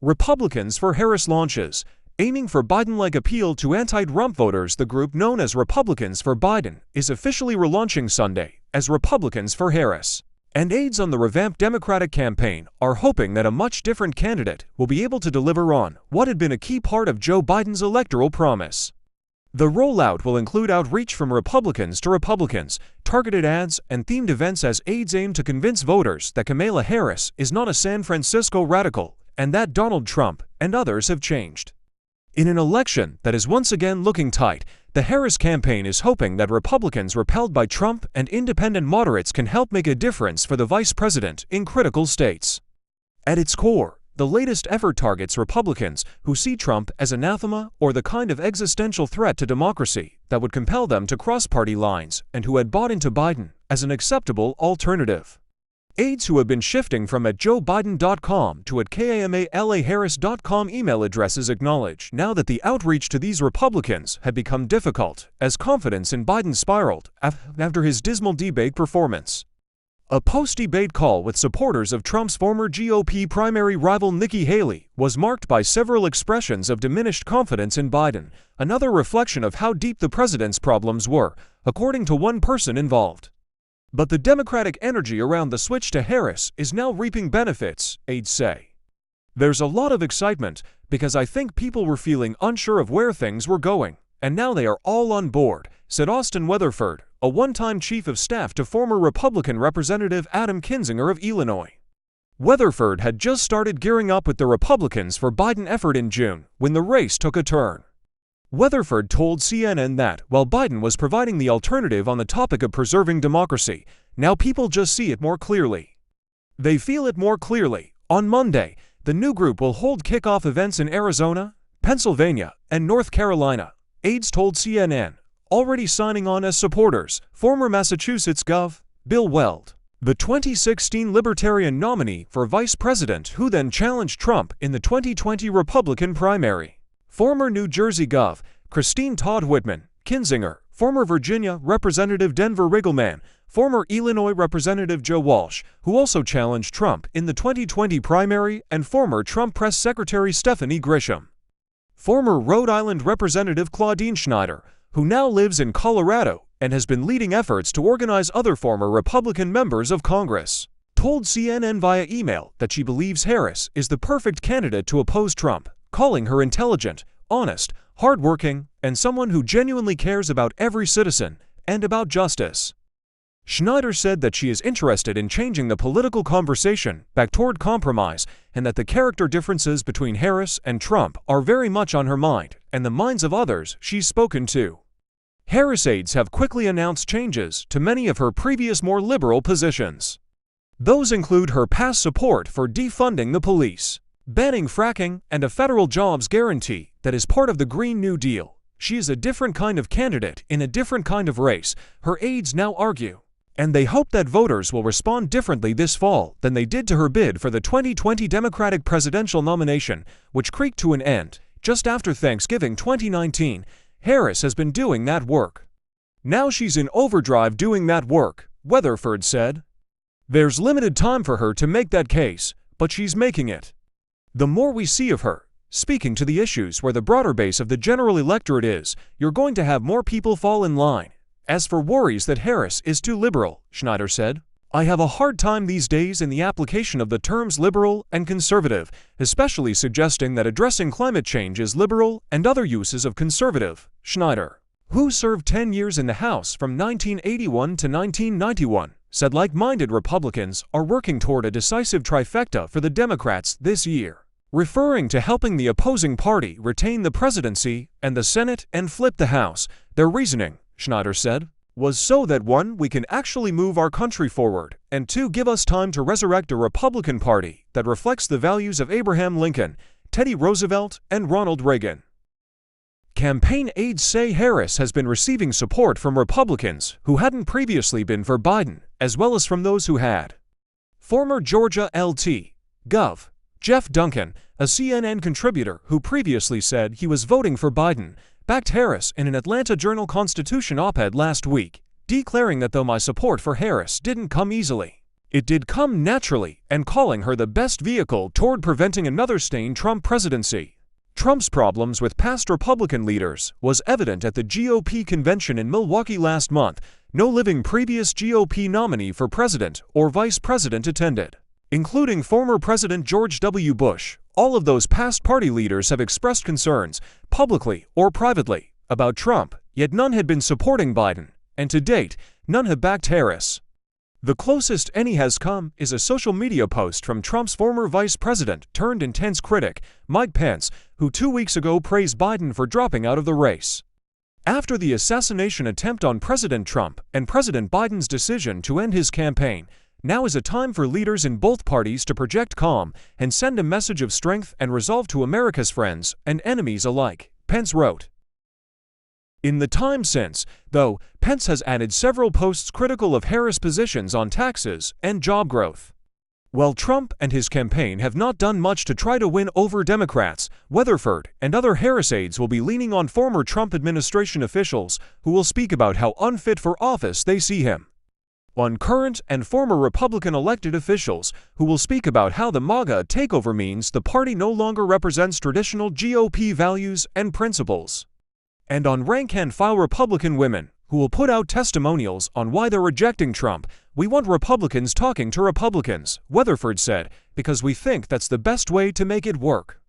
Republicans for Harris launches. Aiming for Biden-like appeal to anti-Trump voters, the group known as Republicans for Biden is officially relaunching Sunday as Republicans for Harris. And aides on the revamped Democratic campaign are hoping that a much different candidate will be able to deliver on what had been a key part of Joe Biden's electoral promise. The rollout will include outreach from Republicans to Republicans, targeted ads, and themed events as aides aim to convince voters that Kamala Harris is not a San Francisco radical and that Donald Trump and others have changed. In an election that is once again looking tight, the Harris campaign is hoping that Republicans repelled by Trump and independent moderates can help make a difference for the vice president in critical states. At its core, the latest effort targets Republicans who see Trump as anathema or the kind of existential threat to democracy that would compel them to cross party lines and who had bought into Biden as an acceptable alternative. Aides who have been shifting from @joebiden.com to @kamalaharris.com email addresses acknowledge now that the outreach to these Republicans had become difficult as confidence in Biden spiraled after his dismal debate performance. A post-debate call with supporters of Trump's former GOP primary rival Nikki Haley was marked by several expressions of diminished confidence in Biden, another reflection of how deep the president's problems were, according to one person involved. But the Democratic energy around the switch to Harris is now reaping benefits, aides say. There's a lot of excitement because I think people were feeling unsure of where things were going, and now they are all on board, said Austin Weatherford, a one-time chief of staff to former Republican Representative Adam Kinzinger of Illinois. Weatherford had just started gearing up with the Republicans for Biden effort in June when the race took a turn. Weatherford told CNN that, while Biden was providing the alternative on the topic of preserving democracy, now people just see it more clearly. They feel it more clearly. On Monday, the new group will hold kickoff events in Arizona, Pennsylvania, and North Carolina, aides told CNN, already signing on as supporters, former Massachusetts Gov. Bill Weld, the 2016 Libertarian nominee for vice president who then challenged Trump in the 2020 Republican primary. Former New Jersey Gov. Christine Todd Whitman, Kinzinger, former Virginia Representative Denver Riggleman, former Illinois Representative Joe Walsh, who also challenged Trump in the 2020 primary, and former Trump Press Secretary Stephanie Grisham. Former Rhode Island Representative Claudine Schneider, who now lives in Colorado and has been leading efforts to organize other former Republican members of Congress, told CNN via email that she believes Harris is the perfect candidate to oppose Trump, calling her intelligent, honest, hardworking, and someone who genuinely cares about every citizen and about justice. Schneider said that she is interested in changing the political conversation back toward compromise and that the character differences between Harris and Trump are very much on her mind and the minds of others she's spoken to. Harris aides have quickly announced changes to many of her previous more liberal positions. Those include her past support for defunding the police, banning fracking, and a federal jobs guarantee that is part of the Green New Deal. She is a different kind of candidate in a different kind of race, her aides now argue, and they hope that voters will respond differently this fall than they did to her bid for the 2020 Democratic presidential nomination, which creaked to an end just after Thanksgiving 2019. Harris has been doing that work. Now she's in overdrive doing that work, Weatherford said. There's limited time for her to make that case, but she's making it. The more we see of her, speaking to the issues where the broader base of the general electorate is, you're going to have more people fall in line. As for worries that Harris is too liberal, Schneider said, I have a hard time these days in the application of the terms liberal and conservative, especially suggesting that addressing climate change is liberal and other uses of conservative. Schneider, who served 10 years in the House from 1981 to 1991, said like-minded Republicans are working toward a decisive trifecta for the Democrats this year, referring to helping the opposing party retain the presidency and the Senate and flip the House. Their reasoning, Schneider said, was so that 1, we can actually move our country forward, and 2, give us time to resurrect a Republican Party that reflects the values of Abraham Lincoln, Teddy Roosevelt, and Ronald Reagan. Campaign aides say Harris has been receiving support from Republicans who hadn't previously been for Biden, as well as from those who had. Former Georgia LT. Gov. Jeff Duncan, a CNN contributor who previously said he was voting for Biden, backed Harris in an Atlanta Journal-Constitution op-ed last week, declaring that though my support for Harris didn't come easily, It did come naturally, and calling her the best vehicle toward preventing another stained Trump presidency. Trump's problems with past Republican leaders was evident at the GOP convention in Milwaukee last month. No living previous GOP nominee for president or vice president attended, including former President George W. Bush. All of those past party leaders have expressed concerns, publicly or privately, about Trump, yet none had been supporting Biden, and to date, none have backed Harris. The closest any has come is a social media post from Trump's former vice president turned intense critic, Mike Pence, who 2 weeks ago praised Biden for dropping out of the race. After the assassination attempt on President Trump and President Biden's decision to end his campaign, now is a time for leaders in both parties to project calm and send a message of strength and resolve to America's friends and enemies alike, Pence wrote. In the time since, though, Pence has added several posts critical of Harris' positions on taxes and job growth. While Trump and his campaign have not done much to try to win over Democrats, Weatherford and other Harris aides will be leaning on former Trump administration officials who will speak about how unfit for office they see him. On current and former Republican elected officials who will speak about how the MAGA takeover means the party no longer represents traditional GOP values and principles. And on rank-and-file Republican women, who will put out testimonials on why they're rejecting Trump. We want Republicans talking to Republicans, Weatherford said, because we think that's the best way to make it work.